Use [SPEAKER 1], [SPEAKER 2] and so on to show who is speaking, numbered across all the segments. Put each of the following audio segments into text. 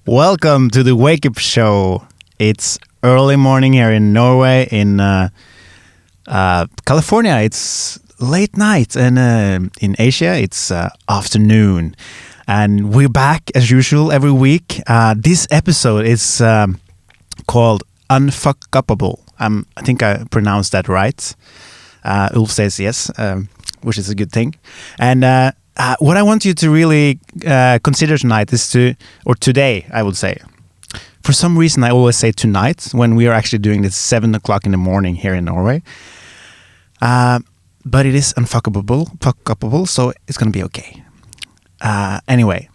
[SPEAKER 1] Welcome to the WakeUp show. It's early morning here in Norway. In California, it's late night, and in Asia, it's afternoon. And we're back as usual every week. This episode is called Unfuckupable. I think I pronounced that right. Ulf says yes, which is a good thing. And what I want you to really consider tonight is today, I would say. For some reason, I always say tonight when we are actually doing this 7 o'clock in the morning here in Norway. But it is unfuckupable, so it's going to be okay. Anyway,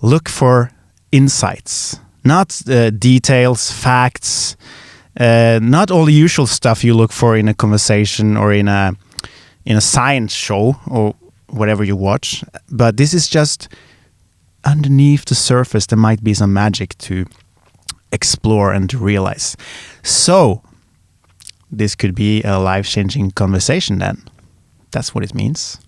[SPEAKER 1] look for insights, not details, facts, not all the usual stuff you look for in a conversation or in a science show or whatever you watch. But this is just underneath the surface. There might be some magic to explore and to realize. So this could be a life-changing conversation then. That's what it means.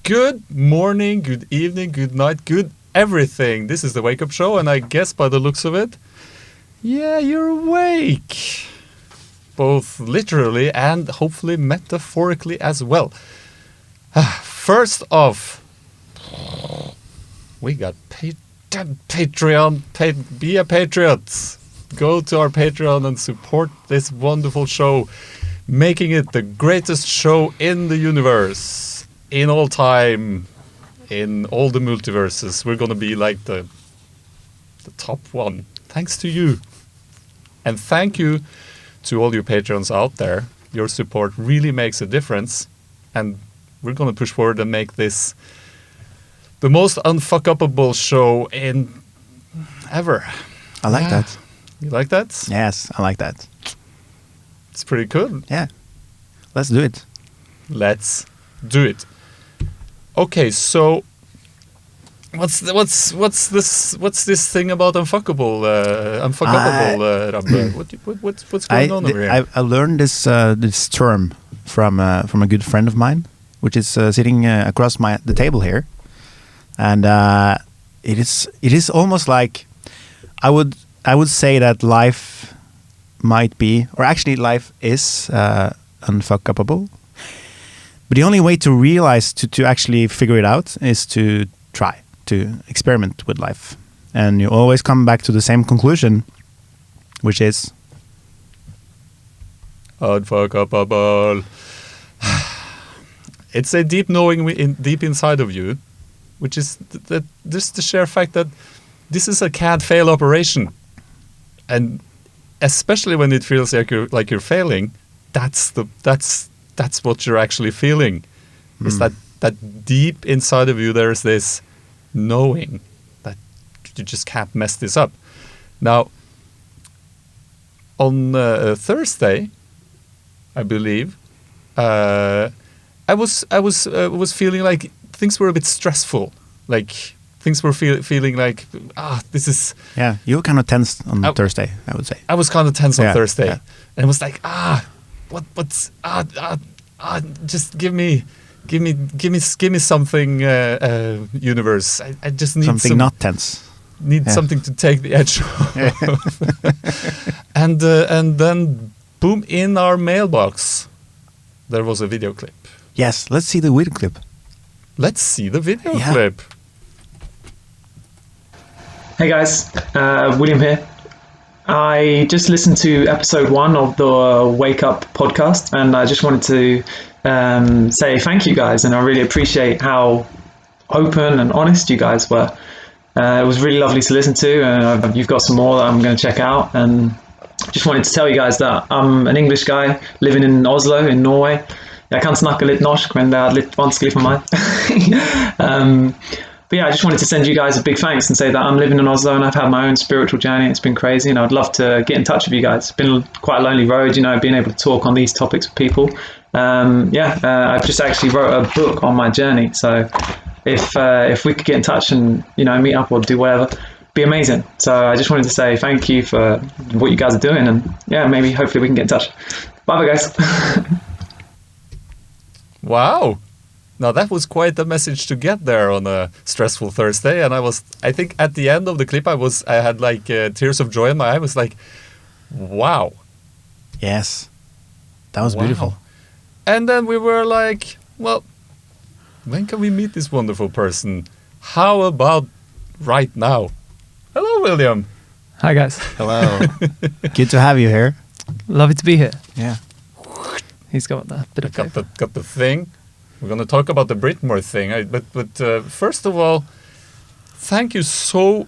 [SPEAKER 2] Good morning, good evening, good night, good everything. This is the Wake Up Show, and I guess by the looks of it, yeah, you're awake. Both literally and hopefully metaphorically as well. First off, we got Patreon. Be a patriot. Go to our Patreon and support this wonderful show, making it the greatest show in the universe. In all time, in all the multiverses, we're going to be like the top one. Thanks to you. And thank you to all you Patreons out there. Your support really makes a difference. And we're going to push forward and make this the most unfuckupable show in ever.
[SPEAKER 1] I like that.
[SPEAKER 2] You like that?
[SPEAKER 1] Yes, I like that.
[SPEAKER 2] It's pretty cool.
[SPEAKER 1] Yeah. Let's do it.
[SPEAKER 2] Let's do it. Okay, so what's this thing about unfuckable Rabbe? What's going on over here?
[SPEAKER 1] I learned this term from a good friend of mine, which is sitting across the table here, and it is almost like I would say that life might be, or actually life is unfuckupable. But the only way to realize, to actually figure it out, is to try, to experiment with life. And you always come back to the same conclusion, which is
[SPEAKER 2] unfuckupable. It's a deep knowing deep inside of you, which is just the sheer fact that this is a CAD-fail operation. And especially when it feels like you're failing, that's what you're actually feeling. Is that deep inside of you there's this knowing that you just can't mess this up. Now, on Thursday, I believe, I was feeling like things were a bit stressful. Like things were feeling like this is.
[SPEAKER 1] Yeah, you were kind of tense on Thursday, I would say.
[SPEAKER 2] I was kind of tense on Thursday,
[SPEAKER 1] yeah.
[SPEAKER 2] And it was like just give me something, universe. I just need
[SPEAKER 1] something not tense.
[SPEAKER 2] Need something to take the edge off. And then boom, in our mailbox there was a video clip.
[SPEAKER 1] Yes, let's see the video clip.
[SPEAKER 2] Let's see the video clip.
[SPEAKER 3] Hey guys, William here. I just listened to episode 1 of the Wake Up podcast, and I just wanted to say thank you guys, and I really appreciate how open and honest you guys were. It was really lovely to listen to. You've got some more that I'm going to check out. And just wanted to tell you guys that I'm an English guy living in Oslo in Norway. Jeg kan snakke litt norsk, men det er litt vanskelig for meg. But yeah, I just wanted to send you guys a big thanks and say that I'm living in Oslo and I've had my own spiritual journey. It's been crazy, and I'd love to get in touch with you guys. It's been quite a lonely road, being able to talk on these topics with people. I've just actually wrote a book on my journey. So if we could get in touch and meet up or do whatever, be amazing. So I just wanted to say thank you for what you guys are doing, and maybe hopefully we can get in touch. Bye guys.
[SPEAKER 2] Wow. Now that was quite a message to get there on a stressful Thursday, and I think at the end of the clip I had like tears of joy in my eye. I was like, wow.
[SPEAKER 1] Yes. That was beautiful.
[SPEAKER 2] And then we were like, well, when can we meet this wonderful person? How about right now? Hello, William.
[SPEAKER 4] Hi, guys.
[SPEAKER 1] Hello. Good to have you here.
[SPEAKER 4] Lovely to be here.
[SPEAKER 1] Yeah.
[SPEAKER 4] He's got that bit of paper.
[SPEAKER 2] Got the thing. We're going to talk about the Britmore thing. But first of all, thank you so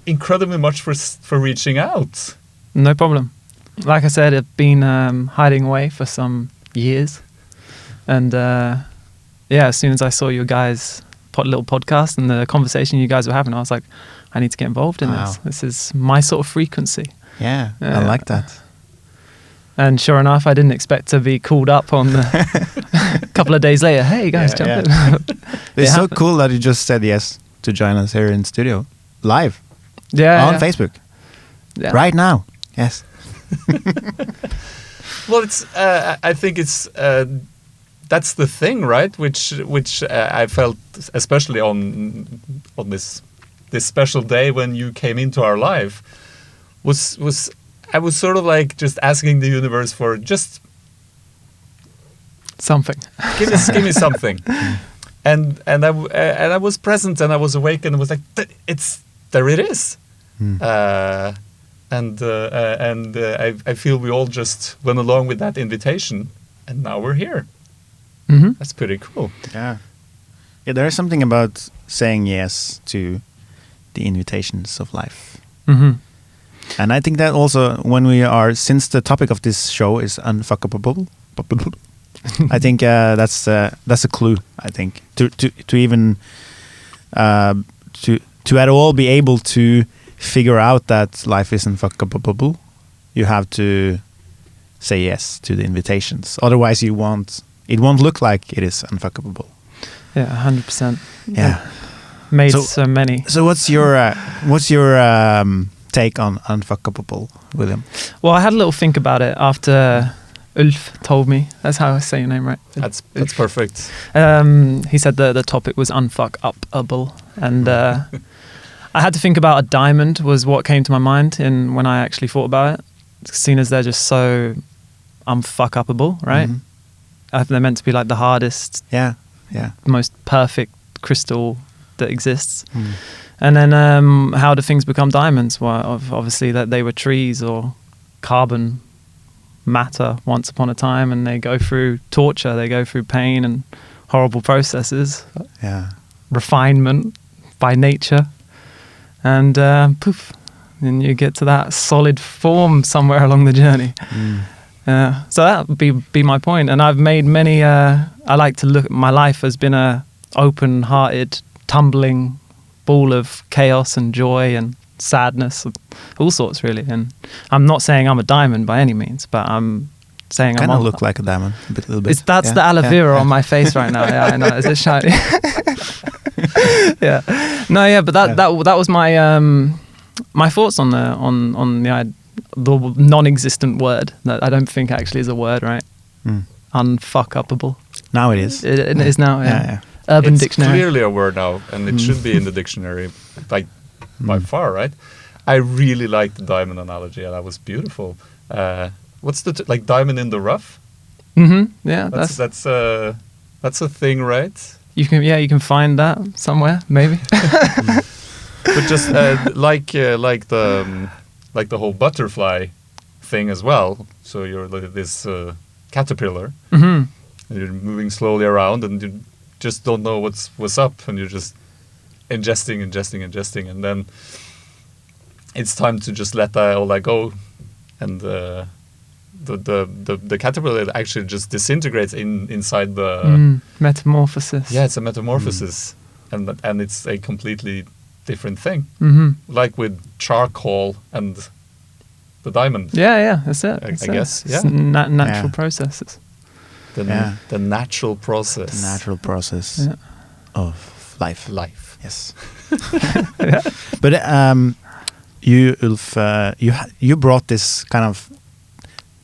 [SPEAKER 2] incredibly much for reaching out.
[SPEAKER 4] No problem. Like I said, I've been hiding away for some years. And as soon as I saw you guys little podcast and the conversation you guys were having, I was like, I need to get involved in this. This is my sort of frequency.
[SPEAKER 1] Yeah, I like that.
[SPEAKER 4] And sure enough, I didn't expect to be called up on a couple of days later. Hey, guys, jump in.
[SPEAKER 1] It's so cool that you just said yes to join us here in studio, live, on Facebook, right now. Yes.
[SPEAKER 2] Well, it's. I think it's. That's the thing, right? Which I felt, especially on this special day when you came into our life, was I was sort of like just asking the universe for just
[SPEAKER 4] something.
[SPEAKER 2] Give me something, and I was present and I was awake and was like, there it is. I feel we all just went along with that invitation, and now we're here.
[SPEAKER 4] Mm-hmm.
[SPEAKER 2] That's pretty cool.
[SPEAKER 1] Yeah, there is something about saying yes to the invitations of life.
[SPEAKER 4] Mm-hmm.
[SPEAKER 1] And I think that also since the topic of this show is unfuckupable, I think that's a clue. I think to even to at all be able to figure out that life is unfuckupable, you have to say yes to the invitations. Otherwise, it won't look like it is unfuckupable.
[SPEAKER 4] Yeah, 100%.
[SPEAKER 1] Yeah,
[SPEAKER 4] made so many.
[SPEAKER 1] So what's your take on Unfuckupable, William?
[SPEAKER 4] Well, I had a little think about it after Ulf told me. That's how I say your name, right?
[SPEAKER 2] That's perfect.
[SPEAKER 4] He said the topic was Unfuckupable, and I had to think about a diamond was what came to my mind when I actually thought about it, seeing as they're just so unfuckupable, right? Mm-hmm. They're meant to be like the hardest, most perfect crystal that exists. Mm. And then how do things become diamonds? Well, obviously that they were trees or carbon matter once upon a time, and they go through torture, they go through pain and horrible processes, refinement by nature, and poof, and you get to that solid form somewhere along the journey. So that would be my point. And I've made many, I like to look at my life as been a open-hearted, tumbling ball of chaos and joy and sadness, all sorts really. And I'm not saying I'm a diamond by any means, but I'm saying
[SPEAKER 1] kind of look like a diamond a little bit.
[SPEAKER 4] That's the aloe vera on my face right now. Yeah, I know. Is it shiny? But that was my my thoughts on the non-existent word that I don't think actually is a word, right? Unfuckupable.
[SPEAKER 1] Now it is.
[SPEAKER 4] It is now.
[SPEAKER 1] Yeah.
[SPEAKER 4] Urban
[SPEAKER 2] it's
[SPEAKER 4] Dictionary.
[SPEAKER 2] Clearly a word now, and it should be in the dictionary, like by far, right? I really like the diamond analogy, and that was beautiful. What's like diamond in the rough?
[SPEAKER 4] Mm-hmm. Yeah,
[SPEAKER 2] that's a thing, right?
[SPEAKER 4] You can find that somewhere, maybe.
[SPEAKER 2] But just like the whole butterfly thing as well. So you're like this caterpillar, and you're moving slowly around, and you just don't know what's up, and you're just ingesting, and then it's time to just let all that go, and the caterpillar actually just disintegrates inside the
[SPEAKER 4] metamorphosis.
[SPEAKER 2] Yeah, it's a metamorphosis, and it's a completely different thing, like with charcoal and the diamond.
[SPEAKER 4] Yeah, that's it.
[SPEAKER 2] I guess.
[SPEAKER 4] It's
[SPEAKER 2] Yeah,
[SPEAKER 4] natural processes.
[SPEAKER 2] the natural process.
[SPEAKER 1] The natural process of life. Yes. But you, Ulf, you brought this kind of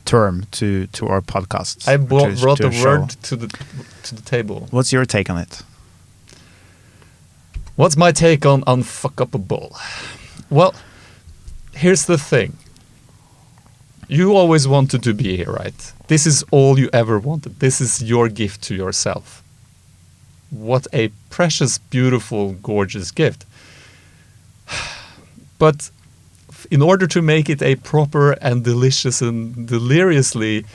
[SPEAKER 1] term to our podcast.
[SPEAKER 2] I brought
[SPEAKER 1] to
[SPEAKER 2] the word to the table.
[SPEAKER 1] What's your take on it?
[SPEAKER 2] What's my take on Unfuckupable? Well, here's the thing. You always wanted to be here, right? This is all you ever wanted. This is your gift to yourself. What a precious, beautiful, gorgeous gift. But in order to make it a proper and delicious and deliriously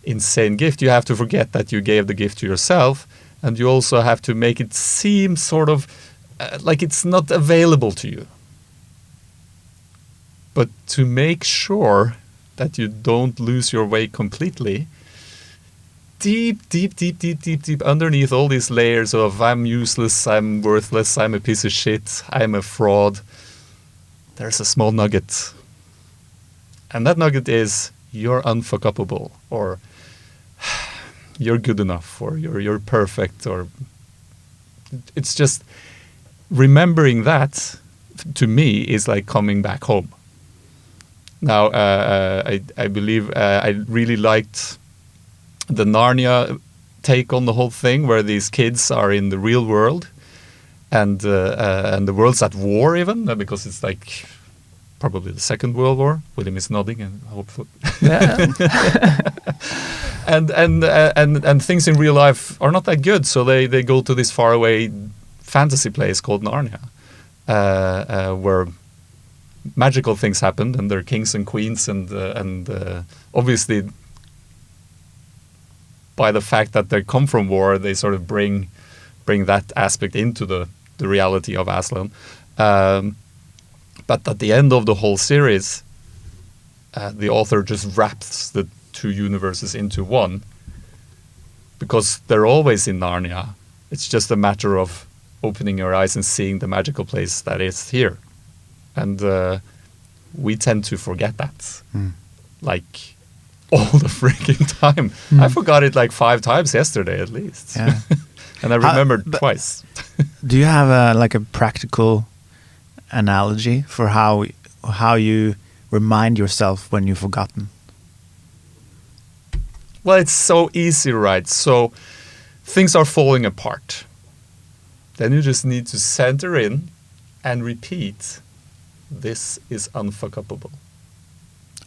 [SPEAKER 2] insane gift, you have to forget that you gave the gift to yourself, and you also have to make it seem sort of like it's not available to you. But to make sure that you don't lose your way completely, deep underneath all these layers of I'm useless, I'm worthless, I'm a piece of shit, I'm a fraud, there's a small nugget. And that nugget is you're unfuckupable, or you're good enough, or you're perfect, or it's just remembering that, to me, is like coming back home. Now, I believe I really liked the Narnia take on the whole thing, where these kids are in the real world, and the world's at war even, because it's like probably the Second World War. William is nodding, and hopefully, and things in real life are not that good, so they go to this faraway fantasy place called Narnia, where magical things happen, and they're kings and queens, and obviously, by the fact that they come from war, they sort of bring that aspect into the reality of Aslan. But at the end of the whole series, the author just wraps the two universes into one, because they're always in Narnia. It's just a matter of opening your eyes and seeing the magical place that is here. And we tend to forget that, like all the freaking time. I forgot it like 5 times yesterday at least.
[SPEAKER 1] Yeah.
[SPEAKER 2] And I remembered twice.
[SPEAKER 1] Do you have a practical analogy for how you remind yourself when you've forgotten?
[SPEAKER 2] Well, it's so easy, right? So things are falling apart. Then you just need to center in and repeat, this is unfuckupable.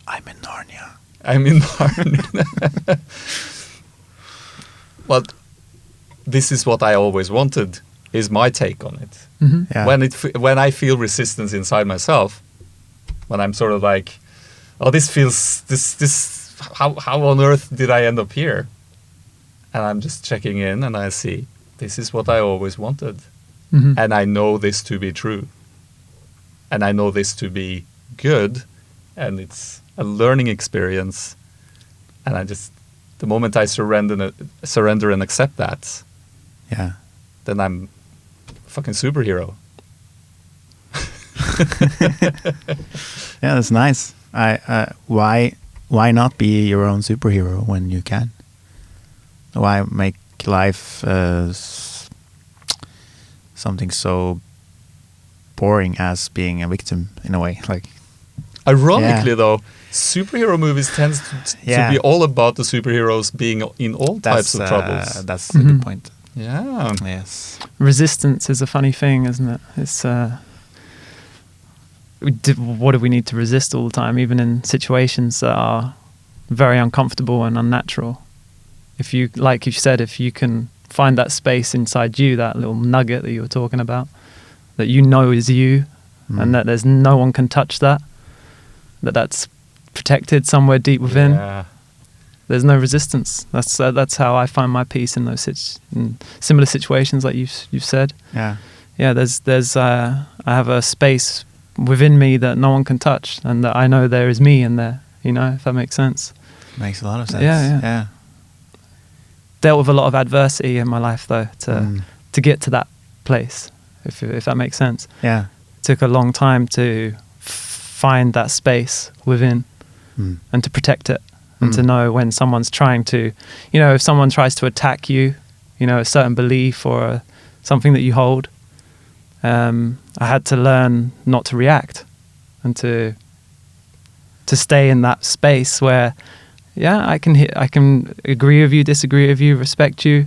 [SPEAKER 1] I'm in Narnia.
[SPEAKER 2] Well, this is what I always wanted, is my take on it.
[SPEAKER 4] Mm-hmm.
[SPEAKER 1] Yeah.
[SPEAKER 2] When I feel resistance inside myself, when I'm sort of like, oh, this feels, how on earth did I end up here? And I'm just checking in, and I see, this is what I always wanted.
[SPEAKER 4] Mm-hmm.
[SPEAKER 2] And I know this to be true. And I know this to be good. And it's a learning experience. And I just, the moment I surrender and accept that,
[SPEAKER 1] Yeah.
[SPEAKER 2] then I'm a fucking superhero.
[SPEAKER 1] Yeah, that's nice. Why not be your own superhero when you can? Why make life something so boring as being a victim in a way? Like,
[SPEAKER 2] ironically, though, superhero movies tends to be all about the superheroes being in all types of troubles.
[SPEAKER 1] That's a good point.
[SPEAKER 2] Yeah.
[SPEAKER 1] Yes.
[SPEAKER 4] Resistance is a funny thing, isn't it? It's what do we need to resist all the time, even in situations that are very uncomfortable and unnatural? If you, like you said, if you can find that space inside you, that little nugget that you were talking about, that you know is you, and that there's no one can touch that's protected somewhere deep within.
[SPEAKER 2] Yeah.
[SPEAKER 4] There's no resistance. That's how I find my peace in those in similar situations, like you've said.
[SPEAKER 1] Yeah.
[SPEAKER 4] there's I have a space within me that no one can touch, and that I know there is me in there. If that makes sense.
[SPEAKER 1] Makes a lot of sense.
[SPEAKER 4] Yeah. Dealt with a lot of adversity in my life though to get to that place, if that makes sense.
[SPEAKER 1] Yeah.
[SPEAKER 4] It took a long time to find that space within and to protect it and to know when someone's trying to, if someone tries to attack you, a certain belief or something that you hold, I had to learn not to react and to stay in that space where, I can agree with you, disagree with you, respect you,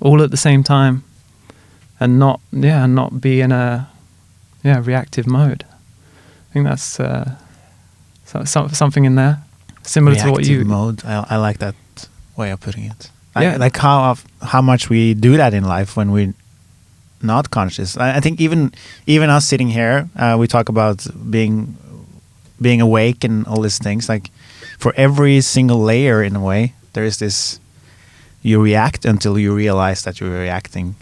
[SPEAKER 4] all at the same time, and not be in a reactive mode. I think that's something in there similar
[SPEAKER 1] Reactive
[SPEAKER 4] to what you
[SPEAKER 1] mode. I like that way of putting it. Like how much we do that in life when we're not conscious. I think even us sitting here, we talk about being awake and all these things. Like for every single layer, in a way, there is this. You react until you realize that you're reacting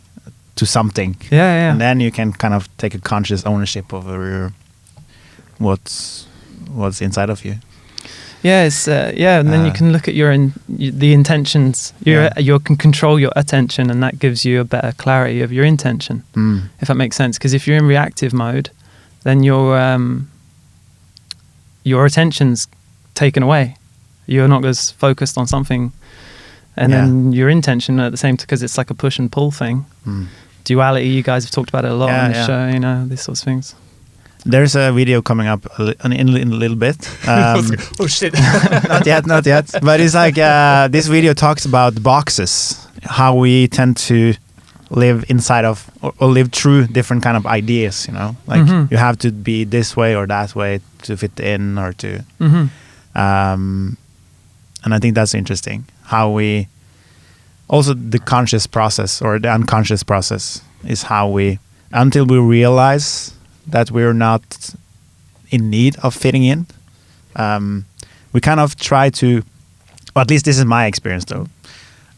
[SPEAKER 1] to something.
[SPEAKER 4] Yeah.
[SPEAKER 1] And then you can kind of take a conscious ownership over what's inside of you.
[SPEAKER 4] Yeah, it's and then you can look at the intentions. You can control your attention, and that gives you a better clarity of your intention, if that makes sense. Because if you're in reactive mode, then your attention's taken away. You're not as focused on something, and then your intention at the same time, because it's like a push and pull thing. Duality. You guys have talked about it a lot on the show. These sorts of things.
[SPEAKER 1] There's a video coming up in a little bit.
[SPEAKER 2] Oh shit!
[SPEAKER 1] Not yet. But it's like this video talks about boxes, how we tend to live inside of or live through different kind of ideas. Like you have to be this way or that way to fit in or to. And I think that's interesting. How we also the conscious process or the unconscious process is how we until we realize that we're not in need of fitting in. We kind of try to, or at least this is my experience though,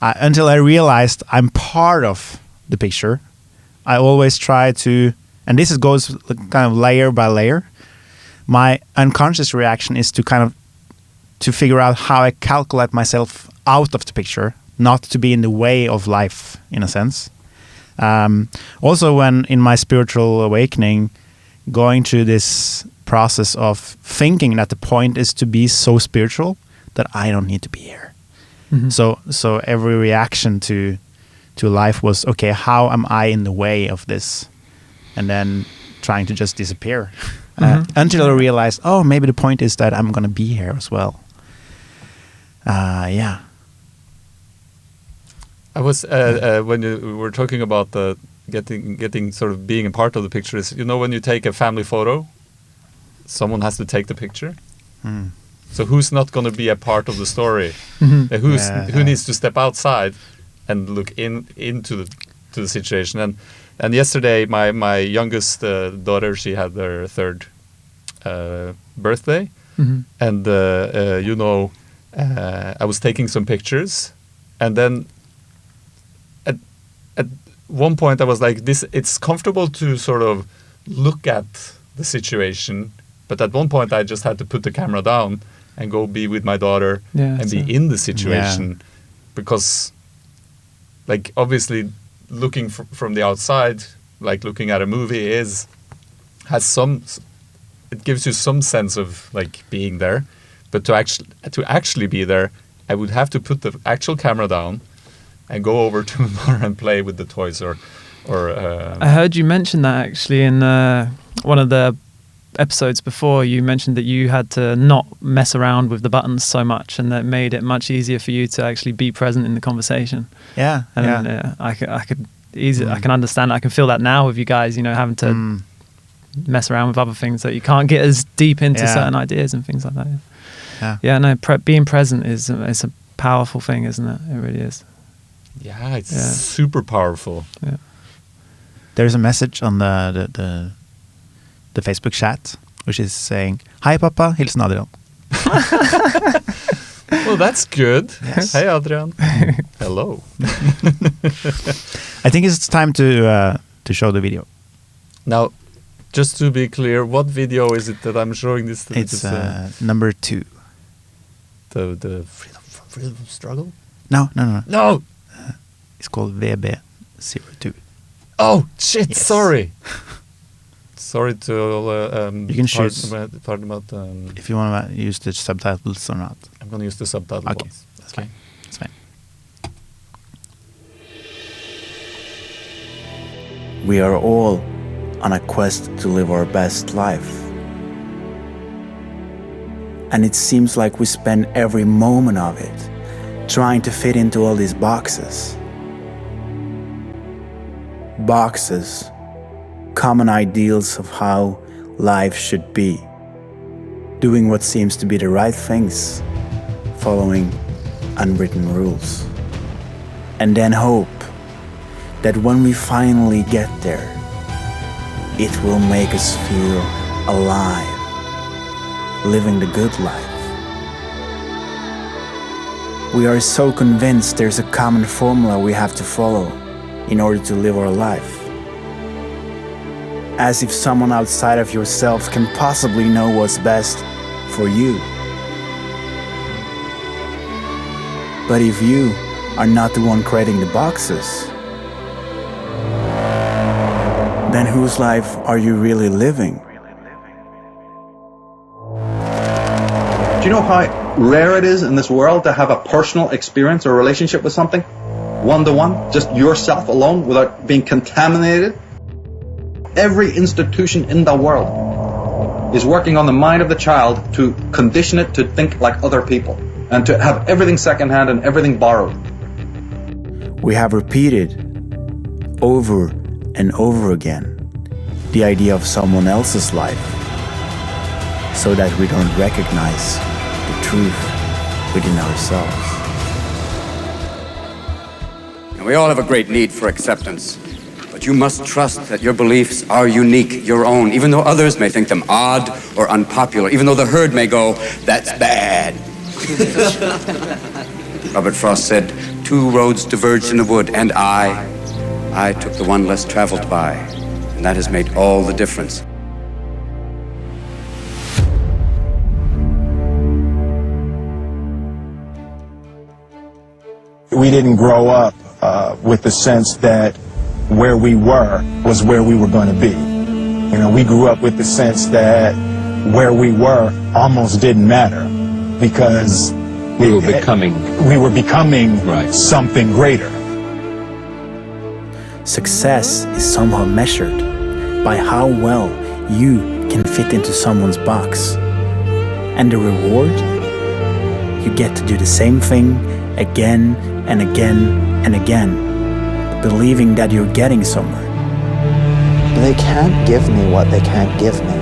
[SPEAKER 1] until I realized I'm part of the picture, I always try to, and this goes kind of layer by layer, my unconscious reaction is to kind of, to figure out how I calculate myself out of the picture, not to be in the way of life in a sense. Also when in my spiritual awakening, going through this process of thinking that the point is to be so spiritual that I don't need to be here. So every reaction to life was, okay, how am I in the way of this? And then trying to just disappear until I realized, oh, maybe the point is that I'm going to be here as well.
[SPEAKER 2] I was when you were talking about the getting sort of being a part of the picture is, when you take a family photo, someone has to take the picture. So who's not going to be a part of the story? Who needs to step outside and look into the situation? And yesterday, my youngest daughter, she had her third birthday, and I was taking some pictures, and then at one point I was like, it's comfortable to sort of look at the situation, but at one point I just had to put the camera down and go be with my daughter and be in the situation, because like obviously looking from the outside, like looking at a movie it gives you some sense of like being there, but to actually be there, I would have to put the actual camera down and go over to Nora and play with the toys or I
[SPEAKER 4] heard you mention that actually in one of the episodes before. You mentioned that you had to not mess around with the buttons so much, and that made it much easier for you to actually be present in the conversation. I could easily I can understand. I can feel that now with you guys, having to mess around with other things that you can't get as deep into certain ideas and things like that. Being present is a powerful thing, isn't it? It really is.
[SPEAKER 2] Yeah, it's super powerful.
[SPEAKER 4] Yeah.
[SPEAKER 1] There's a message on the Facebook chat which is saying, "Hi Papa, hilsen Adrian."
[SPEAKER 2] Well, that's good.
[SPEAKER 1] Yes.
[SPEAKER 2] Hey Adrian. Hello.
[SPEAKER 1] I think it's time to show the video.
[SPEAKER 2] Now, just to be clear, what video is it that I'm showing this to?
[SPEAKER 1] It's number 2.
[SPEAKER 2] The freedom struggle?
[SPEAKER 1] No.
[SPEAKER 2] No!
[SPEAKER 1] It's called VB02.
[SPEAKER 2] Oh, shit,
[SPEAKER 1] Yes.
[SPEAKER 2] sorry. Sorry to all,
[SPEAKER 1] You can choose.
[SPEAKER 2] pardon about,
[SPEAKER 1] If you want to use the subtitles or not.
[SPEAKER 2] I'm going to use the subtitle
[SPEAKER 1] Okay,
[SPEAKER 2] ones.
[SPEAKER 1] that's fine. That's fine.
[SPEAKER 5] We are all on a quest to live our best life. And it seems like we spend every moment of it trying to fit into all these boxes. Boxes, common ideals of how life should be. Doing what seems to be the right things, following unwritten rules. And then hope that when we finally get there, it will make us feel alive, living the good life. We are so convinced there's a common formula we have to follow in order to live our life. As if someone outside of yourself can possibly know what's best for you. But if you are not the one creating the boxes, then whose life are you really living?
[SPEAKER 6] Do you know how rare it is in this world to have a personal experience or relationship with something? One-to-one, just yourself alone without being contaminated? Every institution in the world is working on the mind of the child to condition it to think like other people and to have everything secondhand and everything borrowed.
[SPEAKER 5] We have repeated over and over again the idea of someone else's life so that we don't recognize the truth within ourselves.
[SPEAKER 7] And we all have a great need for acceptance. But you must trust that your beliefs are unique, your own, even though others may think them odd or unpopular, even though the herd may go, that's bad. Robert Frost said, 2 roads diverged in a wood, and I took the one less traveled by, and that has made all the difference.
[SPEAKER 8] We didn't grow up with the sense that where we were was where we were going to be. You know, we grew up with the sense that where we were almost didn't matter because we were becoming something greater.
[SPEAKER 5] Success is somehow measured by how well you can fit into someone's box. And the reward? You get to do the same thing again and again and again, believing that you're getting somewhere.
[SPEAKER 9] They can't give me what they can't give me.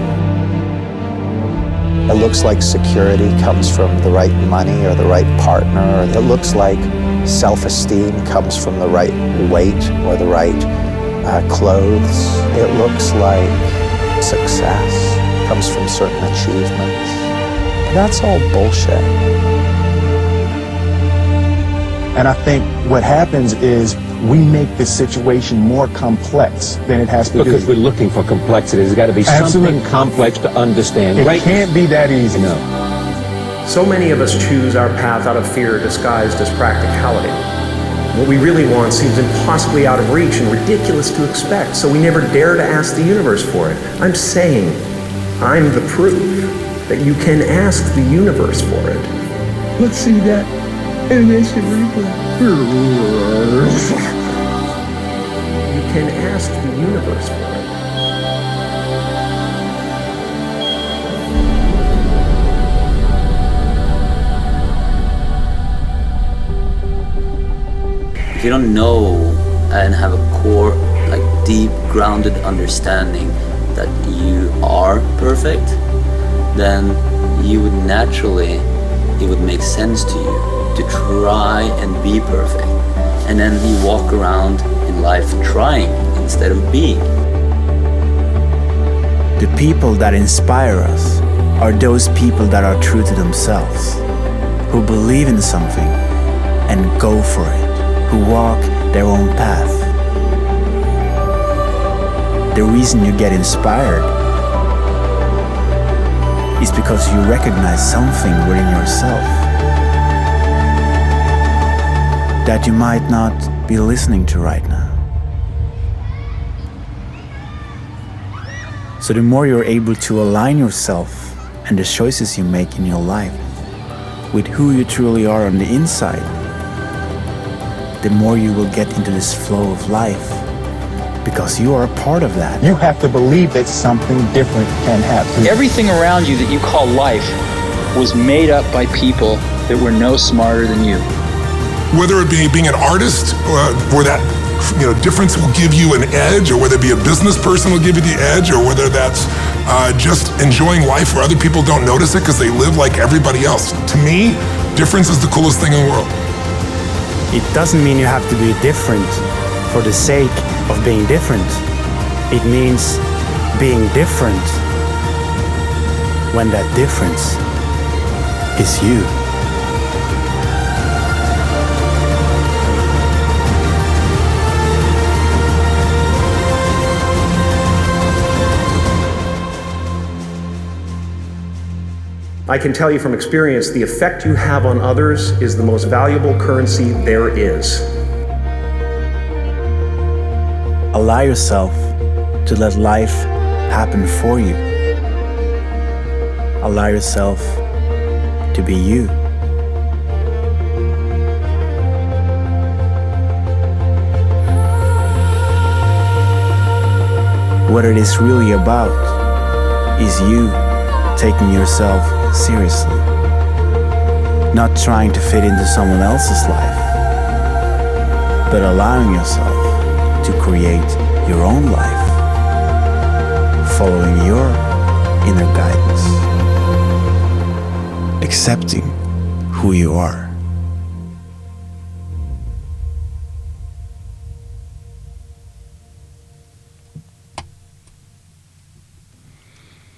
[SPEAKER 9] It looks like security comes from the right money or the right partner. It looks like self-esteem comes from the right weight or the right clothes. It looks like success comes from certain achievements. That's all bullshit.
[SPEAKER 8] And I think what happens is we make this situation more complex than it has to be.
[SPEAKER 10] Because we're looking for complexity. There's got to be something complex to understand.
[SPEAKER 8] It can't be that easy.
[SPEAKER 10] No.
[SPEAKER 11] So many of us choose our path out of fear disguised as practicality. What we really want seems impossibly out of reach and ridiculous to expect, so we never dare to ask the universe for it. I'm saying, I'm the proof that you can ask the universe for it.
[SPEAKER 8] Let's see that animation replay.
[SPEAKER 11] You can ask the universe for it.
[SPEAKER 12] If you don't know and have a core, like deep grounded understanding that you are perfect, then you would naturally, it would make sense to you to try and be perfect. And then you walk around in life trying instead of being.
[SPEAKER 5] The people that inspire us are those people that are true to themselves, who believe in something and go for it, who walk their own path. the reason you get inspired is because you recognize something within yourself that you might not be listening to right now. So the more you're able to align yourself and the choices you make in your life with who you truly are on the inside, the more you will get into this flow of life, because you are a part of that.
[SPEAKER 8] You have to believe that something different can happen.
[SPEAKER 13] Everything around you that you call life was made up by people that were no smarter than you.
[SPEAKER 14] Whether it be being an artist, where that difference will give you an edge, or whether it be a business person will give you the edge, or whether that's just enjoying life where other people don't notice it because they live like everybody else. To me, difference is the coolest thing in the world.
[SPEAKER 15] It doesn't mean you have to be different for the sake of being different. It means being different when that difference is you.
[SPEAKER 11] I can tell you from experience, the effect you have on others is the most valuable currency there is.
[SPEAKER 5] Allow yourself to let life happen for you. Allow yourself to be you. What it is really about is you taking yourself seriously, not trying to fit into someone else's life, but allowing yourself to create your own life, following your inner guidance, accepting who you are.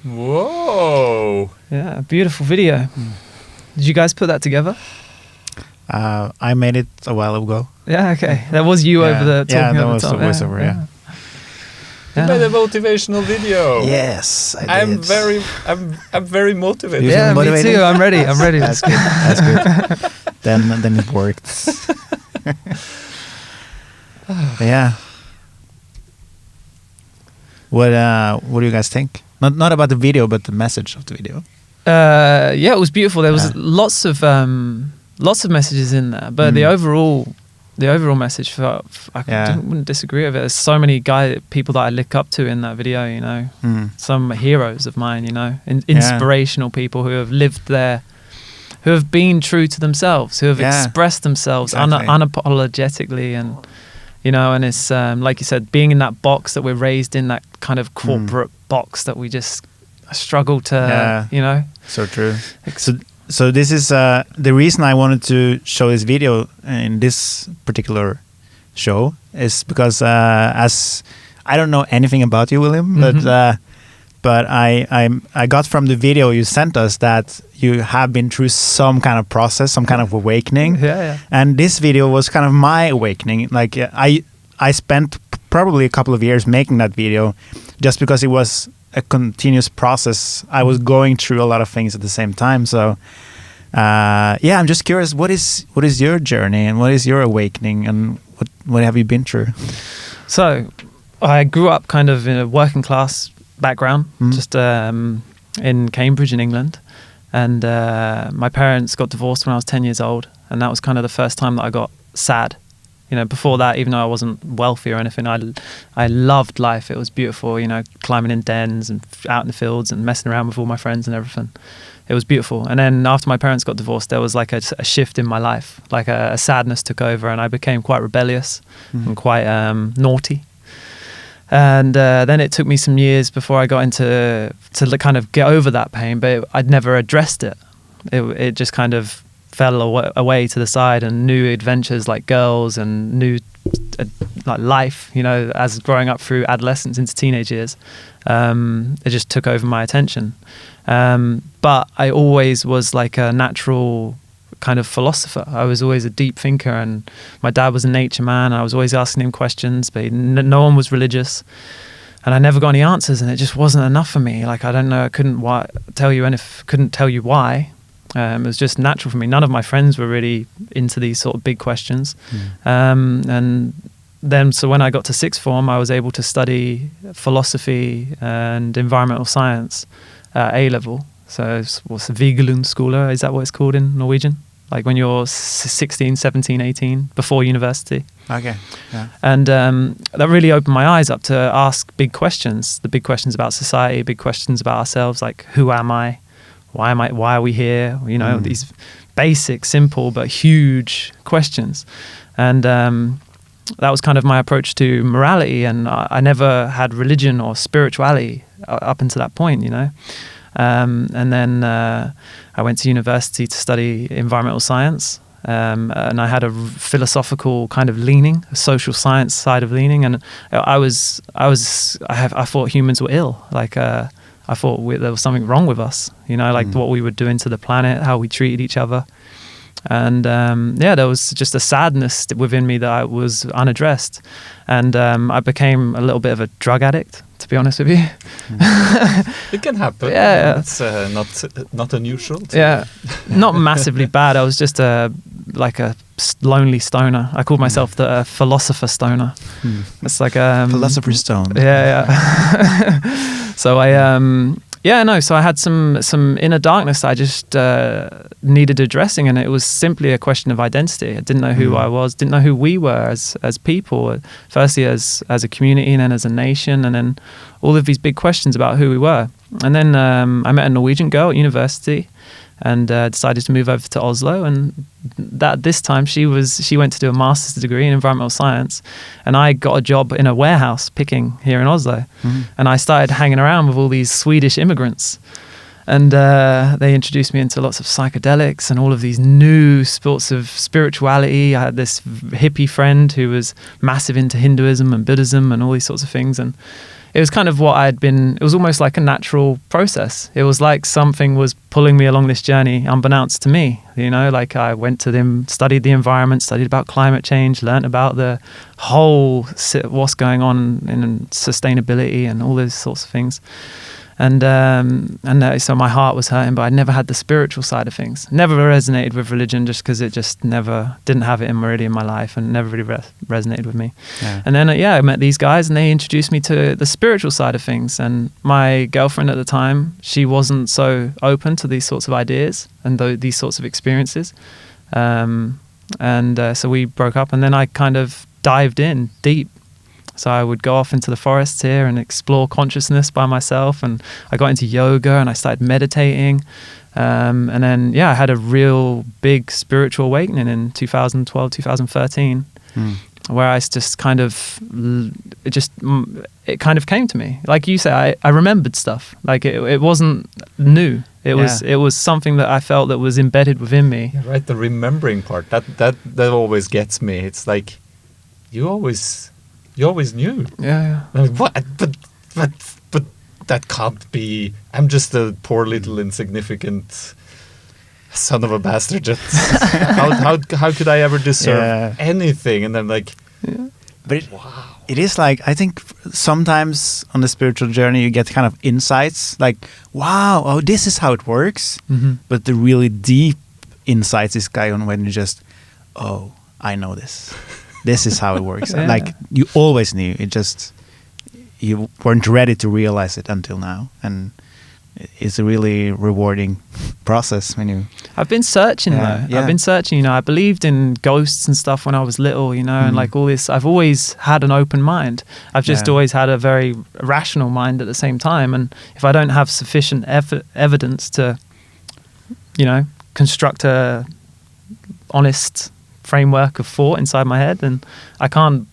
[SPEAKER 2] Whoa!
[SPEAKER 4] Yeah, beautiful video. Did you guys put that together?
[SPEAKER 1] I made it a while ago.
[SPEAKER 4] Yeah, okay. That was you over the talking
[SPEAKER 1] that
[SPEAKER 4] over
[SPEAKER 1] was
[SPEAKER 4] the top.
[SPEAKER 1] the voiceover, yeah.
[SPEAKER 2] You made a motivational video.
[SPEAKER 1] Yes, I
[SPEAKER 2] I'm
[SPEAKER 1] did.
[SPEAKER 2] I'm very motivated.
[SPEAKER 4] Yeah, me
[SPEAKER 1] motivated?
[SPEAKER 4] too. I'm ready. I'm ready.
[SPEAKER 1] That's good. That's good. Then it worked. Yeah. What do you guys think? Not about the video, but the message of the video.
[SPEAKER 4] Yeah, it was beautiful. There was lots of messages in there, but the overall message, wouldn't disagree with it. There's so many people that I look up to in that video. Some heroes of mine. Inspirational people who have lived there, who have been true to themselves, who have expressed themselves unapologetically, and and it's like you said, being in that box that we're raised in, that kind of corporate box that we just struggle to,
[SPEAKER 1] So true. So this is the reason I wanted to show this video in this particular show is because as I don't know anything about you, William, but I got from the video you sent us that you have been through some kind of process, some kind of awakening.
[SPEAKER 4] Yeah.
[SPEAKER 1] And this video was kind of my awakening. Like I spent probably a couple of years making that video just because it was a continuous process. I was going through a lot of things at the same time. So I'm just curious, what is your journey and what is your awakening and what have you been through?
[SPEAKER 4] So I grew up kind of in a working class background, just in Cambridge in England, and my parents got divorced when I was 10 years old, and that was kind of the first time that I got sad. Before that, even though I wasn't wealthy or anything, I loved life. It was beautiful, climbing in dens and out in the fields and messing around with all my friends and everything. It was beautiful. And then after my parents got divorced, there was like a shift in my life, like a sadness took over, and I became quite rebellious and quite naughty. And then it took me some years before I got to kind of get over that pain, but I'd never addressed it. It just kind of fell away to the side, and new adventures like girls and new like life, as growing up through adolescence into teenage years, it just took over my attention. But I always was like a natural kind of philosopher. I was always a deep thinker, and my dad was a nature man. I was always asking him questions, but no one was religious. and I never got any answers, and it just wasn't enough for me. Like, I don't know, I couldn't tell you why. It was just natural for me. None of my friends were really into these sort of big questions. And then, so when I got to sixth form, I was able to study philosophy and environmental science at A level. So what's Vigelundskole? Is that what it's called in Norwegian? Like when you're 16, 17, 18, before university.
[SPEAKER 1] Okay, yeah.
[SPEAKER 4] And that really opened my eyes up to ask big questions. The big questions about society, big questions about ourselves, like who am I? Why are we here? You know, these basic, simple, but huge questions. And that was kind of my approach to morality. And I never had religion or spirituality up until that point, you know. And then I went to university to study environmental science. And I had a philosophical kind of leaning, a social science side of leaning. And I thought humans were ill. Like, I thought there was something wrong with us, you know, like what we were doing to the planet, how we treated each other. And there was just a sadness within me that was unaddressed. And I became a little bit of a drug addict, to be honest with you.
[SPEAKER 2] It can happen.
[SPEAKER 4] Yeah.
[SPEAKER 2] It's not unusual.
[SPEAKER 4] Not massively bad. I was just like a lonely stoner. I called myself the philosopher stoner. It's like
[SPEAKER 1] philosopher stone.
[SPEAKER 4] Yeah. So so I had some inner darkness I just needed addressing, and it was simply a question of identity. I didn't know who I was, didn't know who we were as people, firstly as a community and then as a nation, and then all of these big questions about who we were. And then I met a Norwegian girl at university and decided to move over to Oslo, and this time she went to do a master's degree in environmental science, and I got a job in a warehouse picking here in Oslo. And I started hanging around with all these Swedish immigrants, and they introduced me into lots of psychedelics and all of these new sorts of spirituality. I had this hippie friend who was massive into Hinduism and Buddhism and all these sorts of things, and it was kind of it was almost like a natural process. It was like something was pulling me along this journey unbeknownst to me, you know, like I went to them, studied the environment, studied about climate change, learned about the whole, what's going on in sustainability and all those sorts of things. And so my heart was hurting, but I never had the spiritual side of things. Never resonated with religion just because it just never didn't have it in my life, and never really resonated with me. Yeah. And then I met these guys, and they introduced me to the spiritual side of things. And my girlfriend at the time, she wasn't so open to these sorts of ideas and these sorts of experiences. So we broke up, and then I kind of dived in deep. So I would go off into the forests here and explore consciousness by myself, and I got into yoga and I started meditating, and then I had a real big spiritual awakening in 2012, 2013, where I just kind of it kind of came to me. Like you say, I remembered stuff. Like it wasn't new. It was something that I felt that was embedded within me.
[SPEAKER 2] Yeah, right, the remembering part that always gets me. It's like you always knew.
[SPEAKER 4] Yeah.
[SPEAKER 2] Like, what? But that can't be. I'm just a poor little insignificant son of a bastard. Just how could I ever deserve anything? And I'm like,
[SPEAKER 1] but it is like, I think sometimes on the spiritual journey you get kind of insights like, wow, oh, this is how it works. But the really deep insights is going when you just, oh, I know this. This is how it works. Like you always knew. It just you weren't ready to realize it until now, and it's a really rewarding process when you.
[SPEAKER 4] I've been searching though. I've been searching. You know, I believed in ghosts and stuff when I was little. You know, and like all this. I've always had an open mind. I've just always had a very rational mind at the same time. And if I don't have sufficient evidence to, you know, construct a honest framework of thought inside my head, and I can't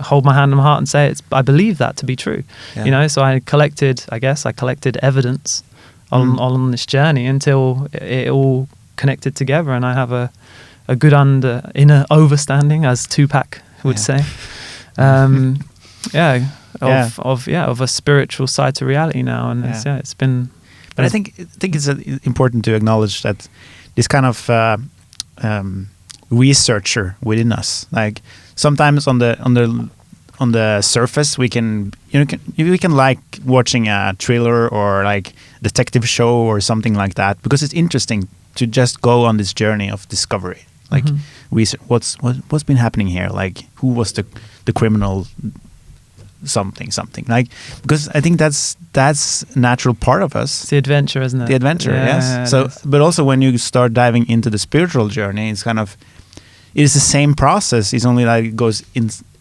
[SPEAKER 4] hold my hand on my heart and say I believe that to be true. You know, so I collected evidence on this journey until it all connected together, and I have a good inner overstanding, as Tupac would say, of a spiritual side to reality now, and it's been.
[SPEAKER 1] But I think it's important to acknowledge that this kind of researcher within us, like sometimes on the on the surface we can like watching a thriller or like detective show or something like that, because it's interesting to just go on this journey of discovery, like research what's been happening here, like who was the criminal, something like, because I think that's a natural part of us.
[SPEAKER 4] It's the adventure, isn't it?
[SPEAKER 1] The adventure, yes. So but also when you start diving into the spiritual journey, it's kind of, it is the same process. It's only like it goes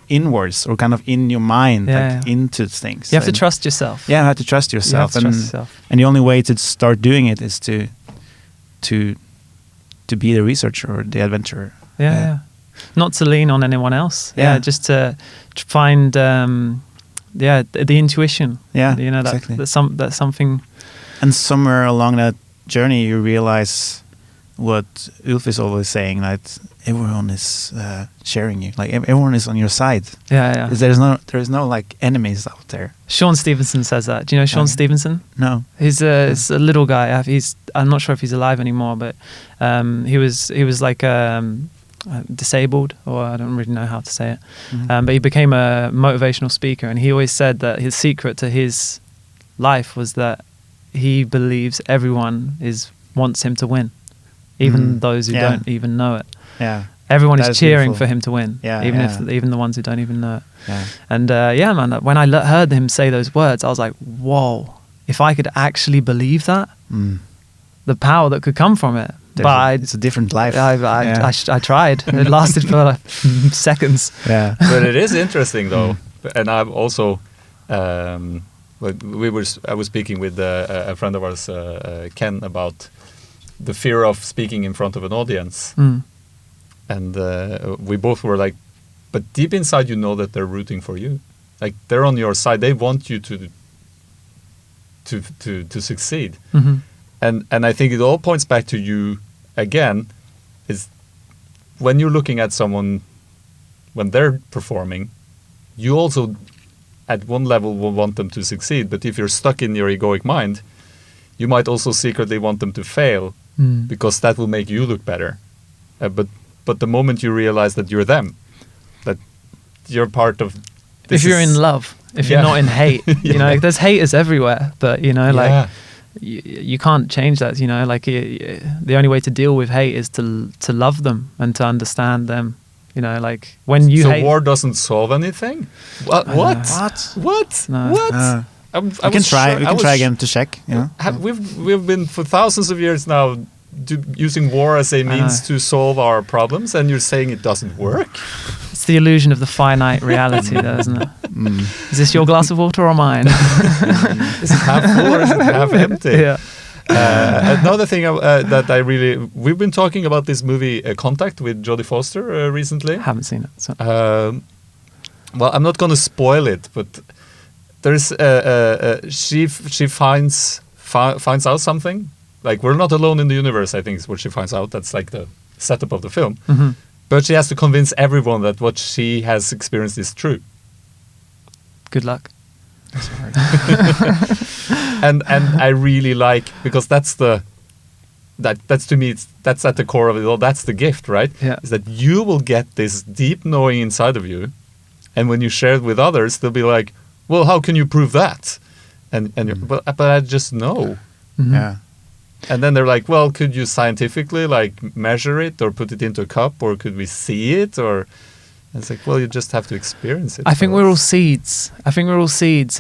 [SPEAKER 1] inwards, or kind of in your mind, into things.
[SPEAKER 4] You have to trust yourself.
[SPEAKER 1] Yeah, you have to trust yourself. And the only way to start doing it is to be the researcher or the adventurer.
[SPEAKER 4] Yeah. Not to lean on anyone else. Yeah, just to find the intuition.
[SPEAKER 1] Yeah,
[SPEAKER 4] you know,
[SPEAKER 1] exactly.
[SPEAKER 4] that's something.
[SPEAKER 1] And somewhere along that journey, you realize what Ulf is always saying, that everyone is sharing you, like everyone is on your side.
[SPEAKER 4] Yeah.
[SPEAKER 1] There's no like enemies out there.
[SPEAKER 4] Sean Stevenson says that. Do you know Sean Stevenson?
[SPEAKER 1] No.
[SPEAKER 4] He's a little guy. I'm not sure if he's alive anymore, but he was like disabled, or I don't really know how to say it. But he became a motivational speaker, and he always said that his secret to his life was that he believes everyone wants him to win, even those who don't even know it.
[SPEAKER 1] Yeah,
[SPEAKER 4] everyone is cheering for him to win.
[SPEAKER 1] Yeah,
[SPEAKER 4] even the ones who don't even know it.
[SPEAKER 1] Yeah.
[SPEAKER 4] And man, when I heard him say those words, I was like, whoa! If I could actually believe that, the power that could come from it. But
[SPEAKER 1] it's a different life.
[SPEAKER 4] I tried. It lasted for like seconds.
[SPEAKER 1] Yeah,
[SPEAKER 2] but it is interesting though, and I'm also. I was speaking with a friend of ours, Ken, about the fear of speaking in front of an audience, and we both were like, but deep inside you know that they're rooting for you, like they're on your side. They want you to succeed, and I think it all points back to you again, is when you're looking at someone when they're performing, you also at one level will want them to succeed, but if you're stuck in your egoic mind, you might also secretly want them to fail, because that will make you look better. But the moment you realize that you're them, that you're part of this,
[SPEAKER 4] if you're in love, if you're not in hate, you know, like, there's haters everywhere, but you know, like you can't change that. You know, like the only way to deal with hate is to love them and to understand them. You know, like when you hate,
[SPEAKER 2] war doesn't solve anything. What?
[SPEAKER 4] No.
[SPEAKER 2] What?
[SPEAKER 1] We can try again to check. You know?
[SPEAKER 2] We've been for thousands of years now using war as a means to solve our problems, and you're saying it doesn't work?
[SPEAKER 4] It's the illusion of the finite reality, though, isn't it? Is this your glass of water or mine?
[SPEAKER 2] Is it half full or is it half empty?
[SPEAKER 4] Yeah.
[SPEAKER 2] Another thing that we've been talking about this movie Contact with Jodie Foster recently.
[SPEAKER 4] Haven't seen it. So.
[SPEAKER 2] Well, I'm not going to spoil it, but there's she finds out something. Like, we're not alone in the universe, I think is what she finds out. That's like the setup of the film. But she has to convince everyone that what she has experienced is true.
[SPEAKER 4] Good luck.
[SPEAKER 1] That's hard.
[SPEAKER 2] and I really like, because that's to me, that's at the core of it all. That's the gift, right?
[SPEAKER 4] Yeah.
[SPEAKER 2] Is that you will get this deep knowing inside of you, and when you share it with others, they'll be like, well, how can you prove that? And but I just know.
[SPEAKER 1] Yeah.
[SPEAKER 2] And then they're like, well, could you scientifically like measure it or put it into a cup, or could we see it? Or it's like, well, you just have to experience it.
[SPEAKER 4] I think we're all seeds.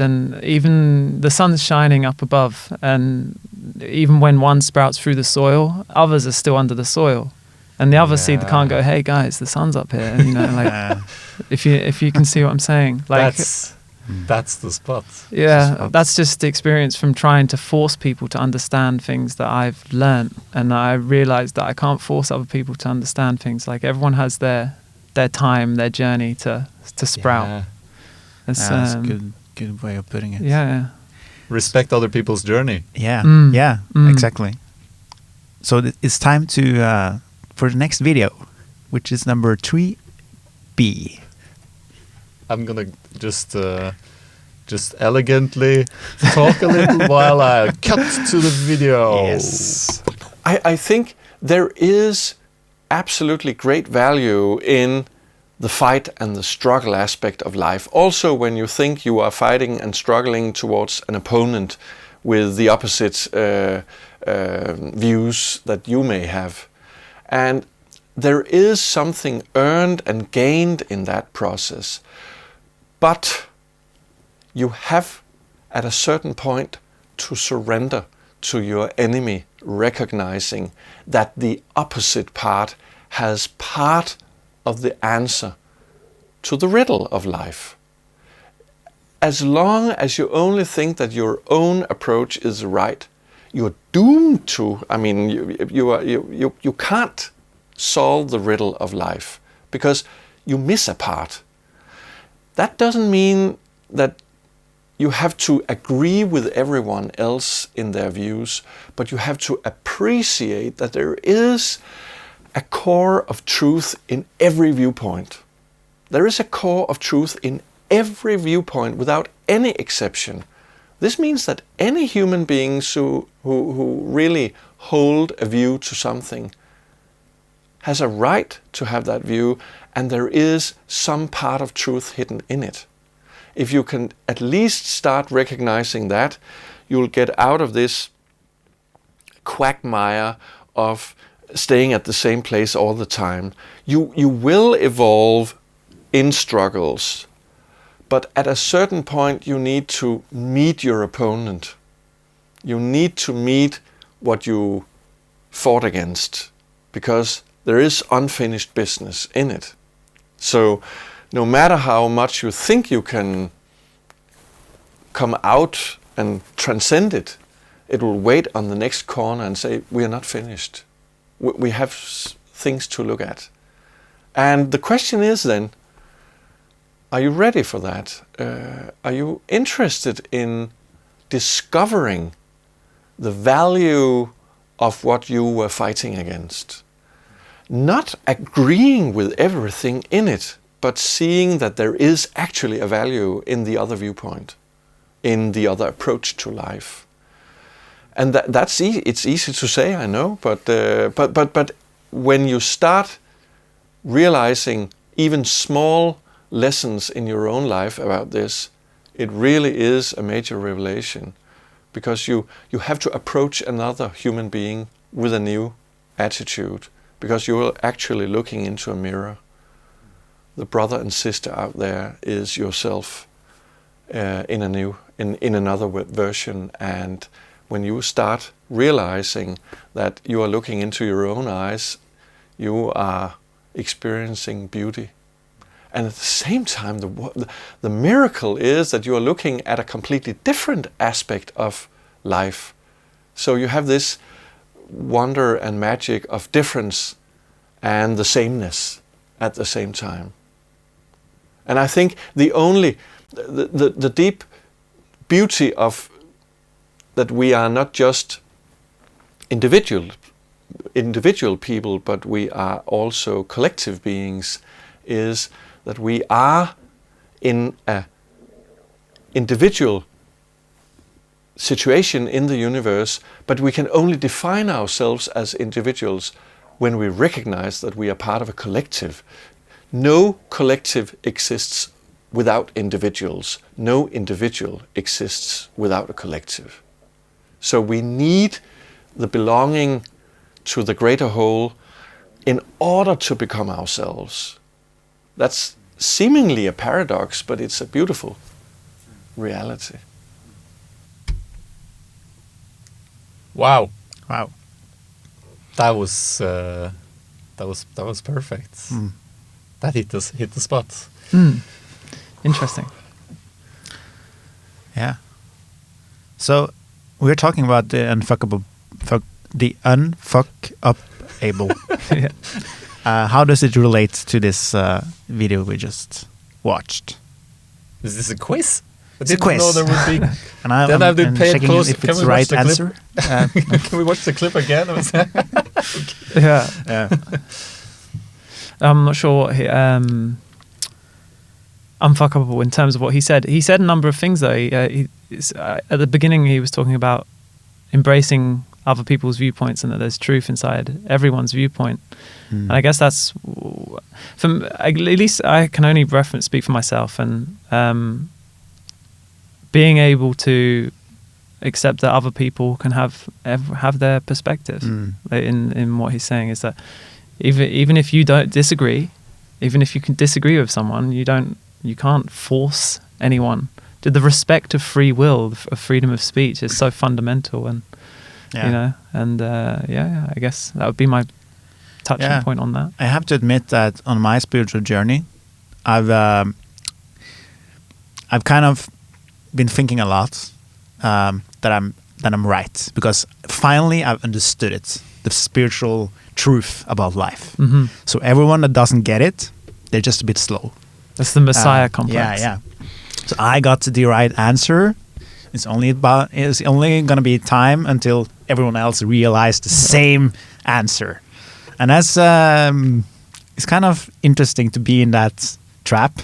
[SPEAKER 4] And even the sun's shining up above, and even when one sprouts through the soil, others are still under the soil. And the other seed can't go, hey guys, the sun's up here. You know, like if you can see what I'm saying. Like
[SPEAKER 2] that's the spot.
[SPEAKER 4] Yeah, that's just the experience from trying to force people to understand things that I've learned, and I realized that I can't force other people to understand things. Like, everyone has their time, their journey to sprout.
[SPEAKER 1] Yeah. That's a good way of putting it.
[SPEAKER 4] Yeah.
[SPEAKER 2] Respect other people's journey.
[SPEAKER 1] Yeah. Exactly. So it's time to for the next video, which is number 3B.
[SPEAKER 2] I'm gonna just elegantly talk a little while I cut to the video.
[SPEAKER 1] Yes.
[SPEAKER 16] I think there is absolutely great value in the fight and the struggle aspect of life. Also, when you think you are fighting and struggling towards an opponent with the opposite views that you may have. And there is something earned and gained in that process. But you have, at a certain point, to surrender to your enemy, recognizing that the opposite part has part of the answer to the riddle of life. As long as you only think that your own approach is right, you're doomed to. I mean, you can't solve the riddle of life because you miss a part. That doesn't mean that you have to agree with everyone else in their views, but you have to appreciate that there is a core of truth in every viewpoint. There is a core of truth in every viewpoint without any exception. This means that any human beings who really hold a view to something has a right to have that view, and there is some part of truth hidden in it. If you can at least start recognizing that, you'll get out of this quagmire of staying at the same place all the time. You will evolve in struggles, but at a certain point you need to meet your opponent. You need to meet what you fought against, because there is unfinished business in it. So no matter how much you think you can come out and transcend it, it will wait on the next corner and say, we are not finished. We have things to look at. And the question is then, are you ready for that? Are you interested in discovering the value of what you were fighting against? Not agreeing with everything in it, but seeing that there is actually a value in the other viewpoint, in the other approach to life. And that's easy. It's easy to say, I know, but when you start realizing even small lessons in your own life about this, it really is a major revelation, because you have to approach another human being with a new attitude, because you're actually looking into a mirror. The brother and sister out there is yourself in another version. And when you start realizing that you are looking into your own eyes, you are experiencing beauty. And at the same time, the miracle is that you are looking at a completely different aspect of life. So you have this wonder and magic of difference and the sameness at the same time. And I think the deep beauty of that we are not just individual people, but we are also collective beings, is that we are in a individual situation in the universe, but we can only define ourselves as individuals when we recognize that we are part of a collective. No collective exists without individuals. No individual exists without a collective. So we need the belonging to the greater whole in order to become ourselves. That's seemingly a paradox, but it's a beautiful reality.
[SPEAKER 2] Wow.
[SPEAKER 1] Wow.
[SPEAKER 2] That was perfect.
[SPEAKER 1] Mm.
[SPEAKER 2] That hit the spot.
[SPEAKER 4] Interesting.
[SPEAKER 1] Yeah. So we're talking about the unfuckupable.
[SPEAKER 4] Yeah.
[SPEAKER 1] How does it relate to this video we just watched?
[SPEAKER 2] Is this a quiz?
[SPEAKER 1] It's a quiz.
[SPEAKER 2] Know there would be.
[SPEAKER 1] And I'm checking if it's the right answer.
[SPEAKER 2] Can we watch the clip again?
[SPEAKER 4] Yeah. I'm not sure what Unfuckupable in terms of what he said. He said a number of things though. At the beginning he was talking about embracing other people's viewpoints and that there's truth inside everyone's viewpoint. And I guess that's, at least I can only speak for myself, and being able to accept that other people can have their perspectives in what he's saying is that even if you don't disagree, even if you can disagree with someone, you can't force anyone. The respect of free will, of freedom of speech, is so fundamental, and you know, and I guess that would be my touching point on that.
[SPEAKER 1] I have to admit that on my spiritual journey, I've kind of been thinking a lot that I'm right, because finally I've understood it, the spiritual truth about life. So everyone that doesn't get it, they're just a bit slow.
[SPEAKER 4] That's the Messiah complex.
[SPEAKER 1] Yeah. So I got the right answer. It's only going to be time until everyone else realizes the same answer, and that's it's kind of interesting to be in that trap,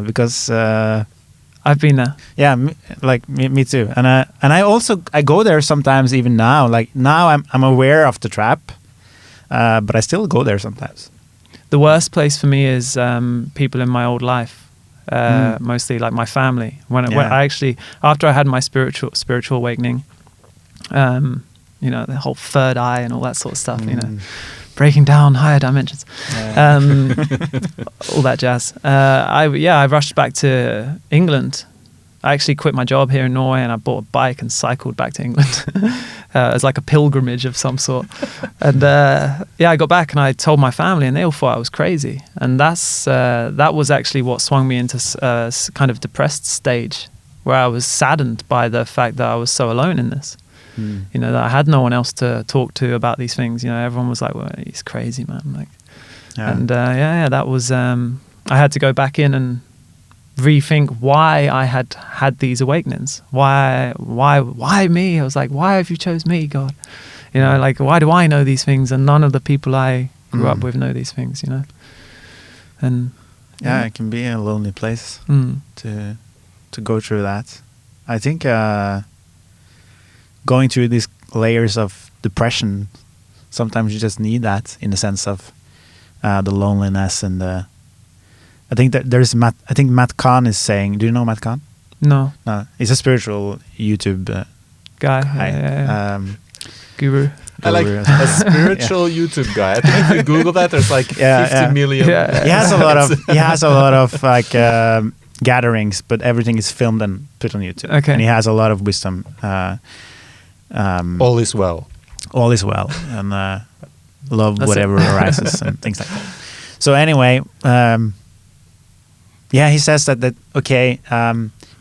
[SPEAKER 1] because
[SPEAKER 4] I've been there.
[SPEAKER 1] Yeah, me too. And I go there sometimes, even now. Like now, I'm aware of the trap, but I still go there sometimes.
[SPEAKER 4] The worst place for me is people in my old life. Mostly like my family. When I actually, after I had my spiritual awakening, you know, the whole third eye and all that sort of stuff, you know, breaking down higher dimensions, all that jazz. I rushed back to England. I actually quit my job here in Norway, and I bought a bike and cycled back to England. As like a pilgrimage of some sort. And I got back and I told my family, and they all thought I was crazy. And that was actually what swung me into a kind of depressed stage, where I was saddened by the fact that I was so alone in this. You know, that I had no one else to talk to about these things. You know, everyone was like, well, he's crazy, man. Like, and that was, I had to go back in and rethink why I had these awakenings. Why me? I was like, why have you chose me, God? You know, like, why do I know these things and none of the people I grew up with know these things, you know? And
[SPEAKER 1] it can be a lonely place to go through that. I think going through these layers of depression, sometimes you just need that, in the sense of the loneliness and the. I think that there's Matt Kahn is saying. Do you know Matt Kahn?
[SPEAKER 4] No.
[SPEAKER 1] He's a spiritual YouTube
[SPEAKER 4] guy. Guru.
[SPEAKER 2] I like a spiritual YouTube guy. I think if you Google that, there's like 50 million.
[SPEAKER 1] Yeah. He has a lot of like gatherings, but everything is filmed and put on YouTube.
[SPEAKER 4] Okay.
[SPEAKER 1] And he has a lot of wisdom.
[SPEAKER 2] All is well.
[SPEAKER 1] All is well, and love that's whatever arises and things like that. So anyway. He says that okay,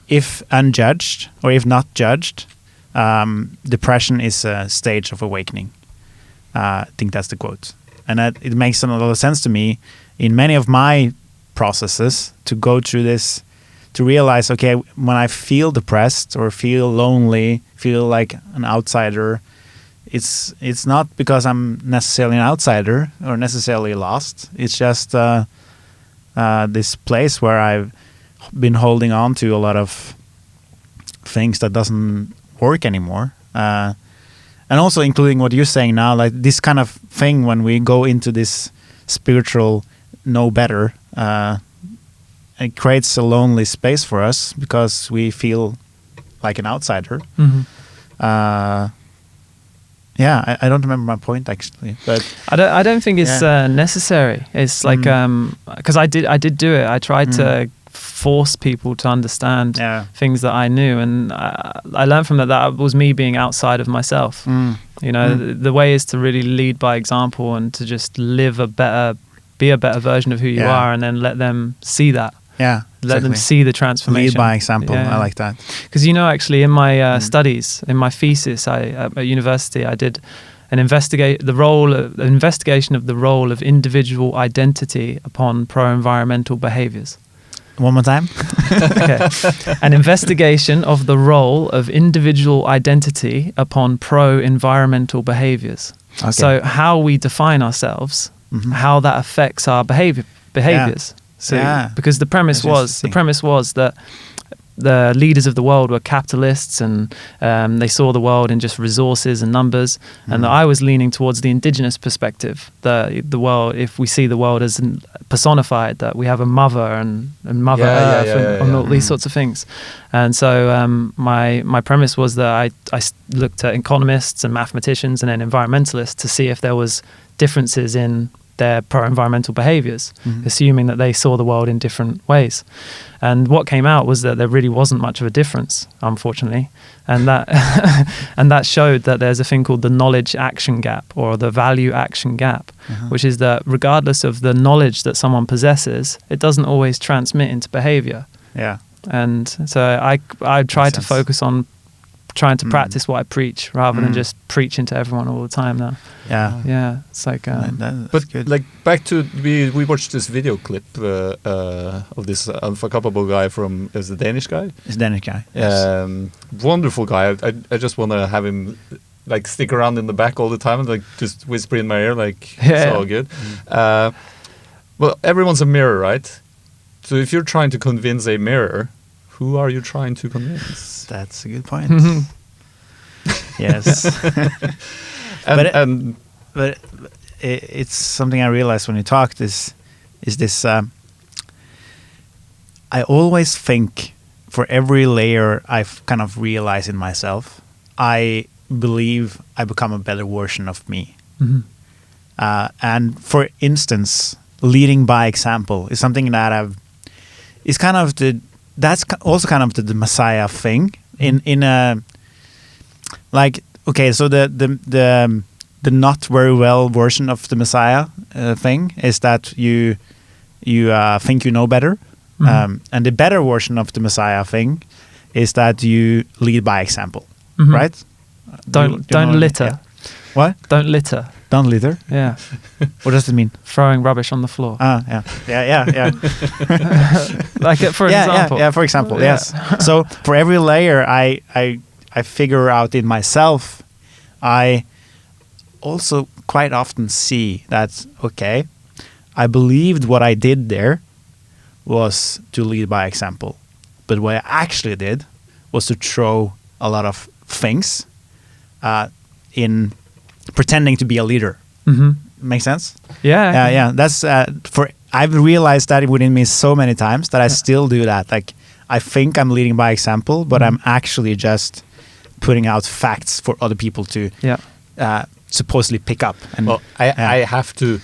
[SPEAKER 1] if unjudged or if not judged, depression is a stage of awakening. I think that's the quote, and it makes a lot of sense to me in many of my processes to go through this, to realize, okay, when I feel depressed or feel lonely, feel like an outsider, it's not because I'm necessarily an outsider or necessarily lost. It's just this place where I've been holding on to a lot of things that doesn't work anymore. And also including what you're saying now, like this kind of thing when we go into this spiritual know better, it creates a lonely space for us because we feel like an outsider. I don't remember my point actually, but
[SPEAKER 4] I don't think it's necessary. It's like because I did do it. I tried to force people to understand things that I knew, and I learned from that was me being outside of myself. You know, the way is to really lead by example and to just be a better version of who you are, and then let them see that. Let them see the transformation.
[SPEAKER 1] Lead by example. I like that.
[SPEAKER 4] Because, you know, actually in my studies, in my thesis at university, I did an investigation of the role of individual identity upon pro-environmental behaviors.
[SPEAKER 1] One more time.
[SPEAKER 4] Okay. An investigation of the role of individual identity upon pro-environmental behaviors. Okay. So how we define ourselves, how that affects our behaviors. So, because the premise was that the leaders of the world were capitalists, and they saw the world in just resources and numbers, and that I was leaning towards the indigenous perspective. The world, if we see the world as personified, that we have a mother and Mother Earth and all these sorts of things. And so my premise was that I looked at economists and mathematicians and then environmentalists to see if there was differences in their pro-environmental behaviors, assuming that they saw the world in different ways. And what came out was that there really wasn't much of a difference, unfortunately. And that and that showed that there's a thing called the knowledge action gap, or the value action gap, which is that regardless of the knowledge that someone possesses, it doesn't always transmit into behavior.
[SPEAKER 1] Yeah.
[SPEAKER 4] And so I try to focus on trying to practice what I preach rather than just preaching to everyone all the time now. Yeah, it's like
[SPEAKER 2] but good. Like back to we watched this video clip of this Unfuckupable guy from is the Danish guy.
[SPEAKER 1] It's a Danish guy. Yes.
[SPEAKER 2] Wonderful guy. I just want to have him like stick around in the back all the time and like just whisper in my ear like it's all good. Well, everyone's a mirror, right? So if you're trying to convince a mirror, who are you trying to convince?
[SPEAKER 1] That's a good point. Yes. But it's something I realized when you talked is this. I always think for every layer I've kind of realized in myself, I believe I become a better version of me. And for instance, leading by example is something that is kind of that's also kind of the Messiah thing in a like okay, so the not very well version of the Messiah thing is that you think you know better, and the better version of the Messiah thing is that you lead by example, right?
[SPEAKER 4] Don't litter.
[SPEAKER 1] Yeah. What?
[SPEAKER 4] Don't litter.
[SPEAKER 1] Don't litter?
[SPEAKER 4] Yeah.
[SPEAKER 1] What does it mean?
[SPEAKER 4] Throwing rubbish on the floor.
[SPEAKER 1] Yeah.
[SPEAKER 4] Like for example.
[SPEAKER 1] Yeah, for example, yes. So for every layer I figure out in myself, I also quite often see that, okay, I believed what I did there was to lead by example. But what I actually did was to throw a lot of things in pretending to be a leader. Make sense? Yeah. That's I've realized that within me so many times that I still do that. Like I think I'm leading by example, but I'm actually just putting out facts for other people to supposedly pick up. And
[SPEAKER 2] I have to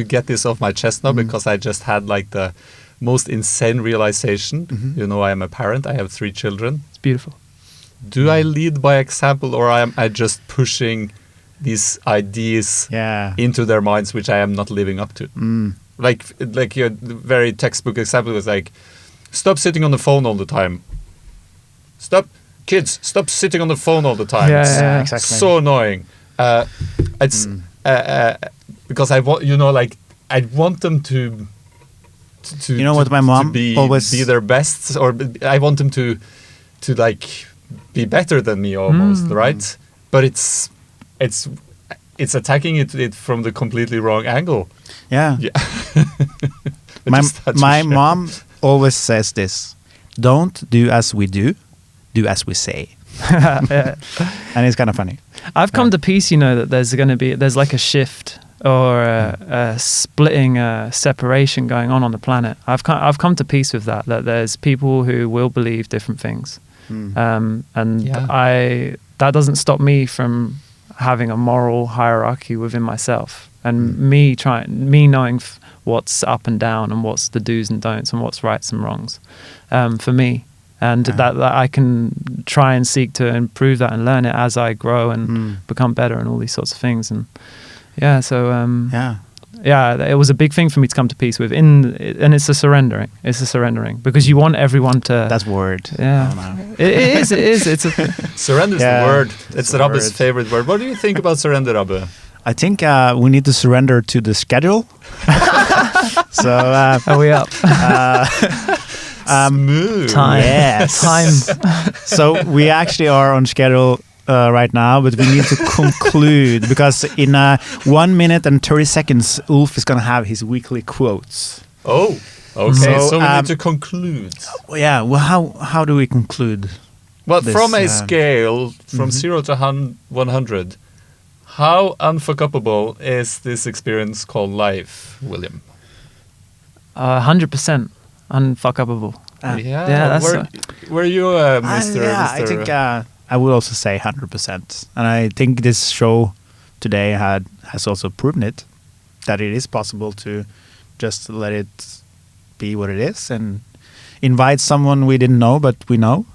[SPEAKER 2] get this off my chest now because I just had like the most insane realization. You know, I am a parent. I have 3 children.
[SPEAKER 4] It's beautiful.
[SPEAKER 2] Do I lead by example, or am I just pushing these ideas into their minds, which I am not living up to? Like your very textbook example was like, stop sitting on the phone all the time. Kids, stop sitting on the phone all the time.
[SPEAKER 4] Yeah,
[SPEAKER 1] exactly.
[SPEAKER 2] So annoying. It's because I want, I want them to
[SPEAKER 1] you know what my mom always
[SPEAKER 2] be their best, or I want them to like be better than me almost, right? But it's attacking it from the completely wrong angle.
[SPEAKER 1] Yeah. My mom always says this: don't do as we do as we say. And it's kind of funny.
[SPEAKER 4] I've come to peace, that there's like a shift or a splitting, separation going on the planet. I've come to peace with that there's people who will believe different things. That doesn't stop me from having a moral hierarchy within myself, and me knowing what's up and down and what's the do's and don'ts and what's rights and wrongs for me, and that I can try and seek to improve that and learn it as I grow and become better and all these sorts of things. And it was a big thing for me to come to peace with. And it's a surrendering. It's a surrendering because you want everyone to.
[SPEAKER 1] That's word.
[SPEAKER 4] Yeah, it is. It's a
[SPEAKER 2] surrender's the word. It's Rabbe's favorite word. What do you think about surrender, Rabbe?
[SPEAKER 1] I think we need to surrender to the schedule. So
[SPEAKER 4] are we up?
[SPEAKER 2] Smooth.
[SPEAKER 4] Time.
[SPEAKER 1] Yes.
[SPEAKER 4] Time.
[SPEAKER 1] So we actually are on schedule right now, but we need to conclude because in 1 minute and 30 seconds, Ulf is going to have his weekly quotes.
[SPEAKER 2] Oh. Okay, so we need to conclude.
[SPEAKER 1] Yeah, well, how do we conclude?
[SPEAKER 2] Well,
[SPEAKER 1] this,
[SPEAKER 2] from a scale from 0 to 100, how unfuckupable is this experience called life, William?
[SPEAKER 4] 100% unfuckupable.
[SPEAKER 2] Yeah, were you, Mr.
[SPEAKER 1] I think I would also say 100%, and I think this show today has also proven it, that it is possible to just let it be what it is and invite someone we didn't know but we know,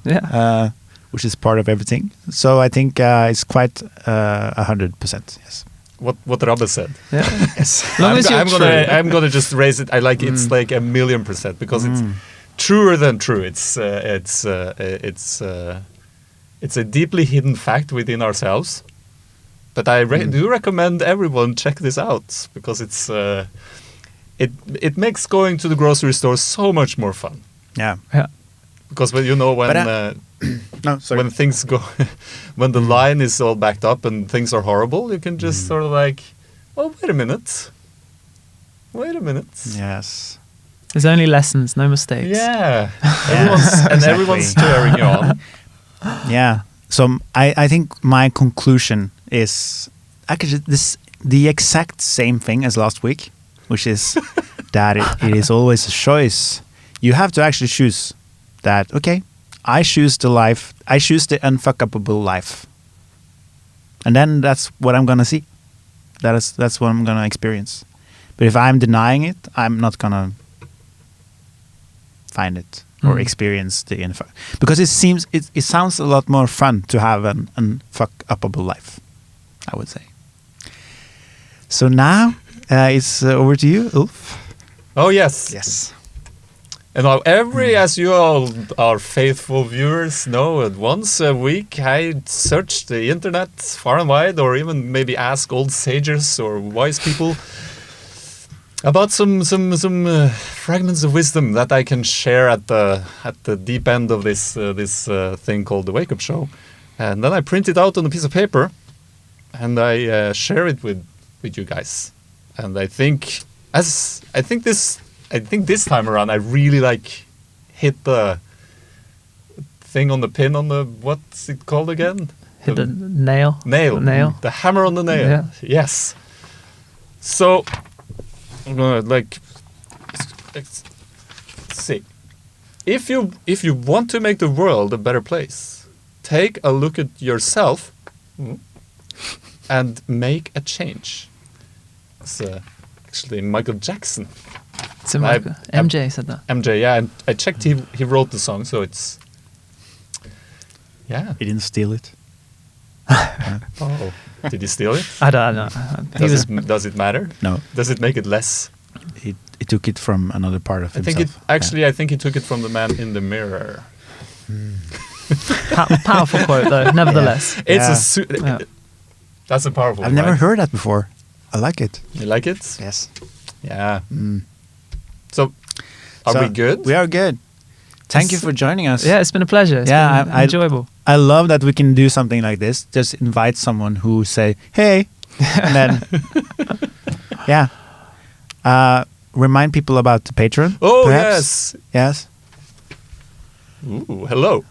[SPEAKER 1] which is part of everything. So I think it's quite 100%. Yes.
[SPEAKER 2] What Rabbe said.
[SPEAKER 4] Yeah.
[SPEAKER 1] Yes.
[SPEAKER 2] I'm gonna just raise it. I like it's like 1,000,000% because it's truer than true. It's a deeply hidden fact within ourselves. But I do recommend everyone check this out because it's it makes going to the grocery store so much more fun.
[SPEAKER 1] Yeah.
[SPEAKER 2] Because when when things go, when the line is all backed up and things are horrible, you can just sort of like, oh, wait a minute.
[SPEAKER 1] Yes.
[SPEAKER 4] There's only lessons, no mistakes.
[SPEAKER 2] Yeah. Everyone's cheering you on.
[SPEAKER 1] Yeah. So I think my conclusion is actually the exact same thing as last week, which is that it is always a choice. You have to actually choose that, okay, I choose the unfuckupable life. And then that's what I'm gonna see. That's what I'm gonna experience. But if I'm denying it, I'm not gonna find it or experience the unfuck. Because it sounds a lot more fun to have an unfuckupable life, I would say. So now it's over to you, Ulf.
[SPEAKER 2] Oh yes.
[SPEAKER 1] Yes.
[SPEAKER 2] And now as you all our faithful viewers know, once a week I search the internet far and wide, or even maybe ask old sages or wise people about some fragments of wisdom that I can share at the deep end of this thing called the Wake Up Show, and then I print it out on a piece of paper, and I share it with you guys. And I think this time around I really hit the thing on the pin on the, what's it called again?
[SPEAKER 4] Hit the nail.
[SPEAKER 2] Nail. The hammer on the nail.
[SPEAKER 4] Yeah.
[SPEAKER 2] Yes. So I'm gonna let's see. If you want to make the world a better place, take a look at yourself and make a change. It's actually Michael Jackson.
[SPEAKER 4] So MJ said that.
[SPEAKER 2] MJ, yeah, and I checked. He wrote the song, so it's
[SPEAKER 1] He didn't steal it.
[SPEAKER 2] Oh, did he steal it?
[SPEAKER 4] I don't know.
[SPEAKER 2] Does it matter?
[SPEAKER 1] No.
[SPEAKER 2] Does it make it less?
[SPEAKER 1] He took it from another part of himself.
[SPEAKER 2] I think he took it from the man in the mirror.
[SPEAKER 4] Powerful quote, though. Nevertheless,
[SPEAKER 2] that's a powerful.
[SPEAKER 1] I've never heard that before. I like it.
[SPEAKER 2] You like it?
[SPEAKER 1] Yes.
[SPEAKER 2] Yeah. So, are we good?
[SPEAKER 1] We are good. Thank you for joining us.
[SPEAKER 4] Yeah, it's been a pleasure. It's been enjoyable.
[SPEAKER 1] I love that we can do something like this. Just invite someone who say, "Hey," and then remind people about the Patreon.
[SPEAKER 2] Oh,
[SPEAKER 1] perhaps. Yes.
[SPEAKER 2] Ooh, hello.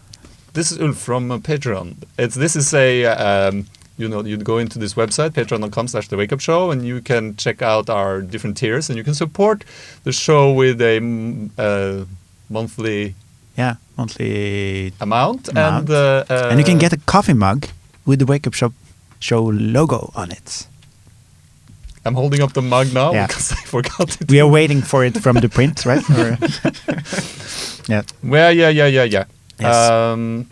[SPEAKER 2] This is Ulf from Patreon. This is a you'd go into this website, patreon.com/thewakeupshow, and you can check out our different tiers, and you can support the show with a monthly amount. And
[SPEAKER 1] you can get a coffee mug with the Wake Up Show logo on it.
[SPEAKER 2] I'm holding up the mug now because I forgot it.
[SPEAKER 1] We are waiting for it from the print, right? Yeah.
[SPEAKER 2] Well, yeah.
[SPEAKER 1] Yes.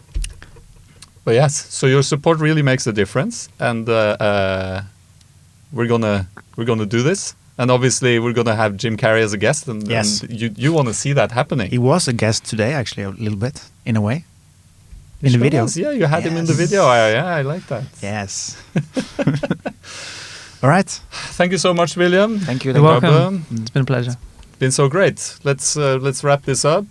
[SPEAKER 2] But yes, so your support really makes a difference, and we're gonna do this, and obviously we're gonna have Jim Carrey as a guest, and you want to see that happening.
[SPEAKER 1] He was a guest today, actually, a little bit, in a way, in the video.
[SPEAKER 2] Yeah, you had him in the video. I like that.
[SPEAKER 1] Yes. All right.
[SPEAKER 2] Thank you so much, William.
[SPEAKER 1] Thank you.
[SPEAKER 4] You're welcome. It's been a pleasure.
[SPEAKER 2] Been so great. Let's wrap this up.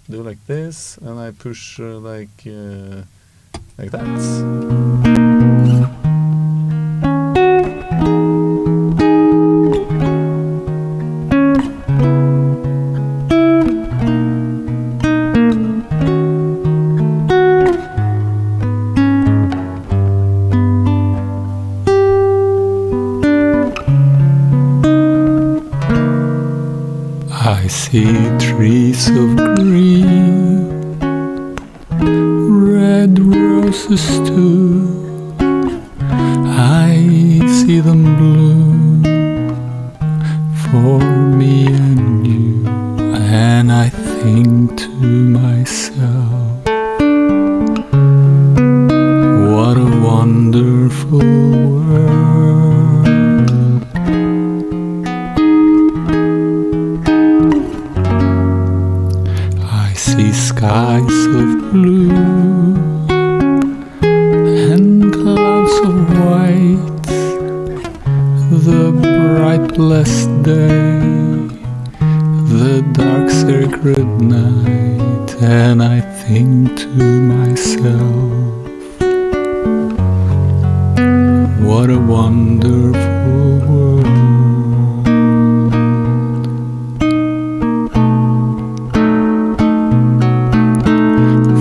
[SPEAKER 2] Do like this, and I push like that.
[SPEAKER 17] I see trees of green, red roses too. I see them bloom for me and you, and I think to myself, what a wonderful world. I see skies of blue and clouds of white, the bright blessed day, the dark sacred night, and I think to myself, what a wonderful world.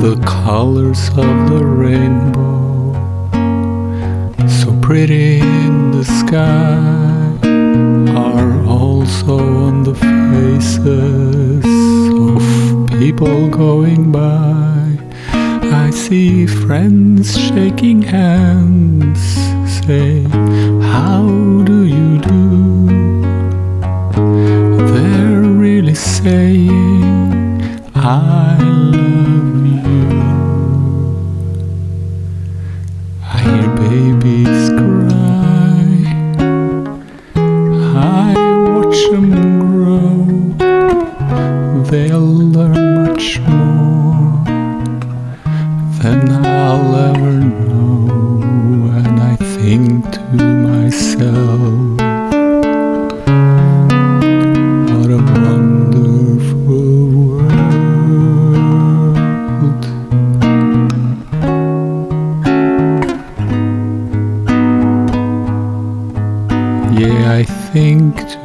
[SPEAKER 17] The colors of the rainbow, so pretty in the sky, are also on the faces of people going by. I see friends shaking hands, saying, how do you do? They're really saying, I love you. I hear babies cry, I watch them grow. They'll learn much more than I'll ever know, and I think to myself, what a wonderful world. Yeah, I think to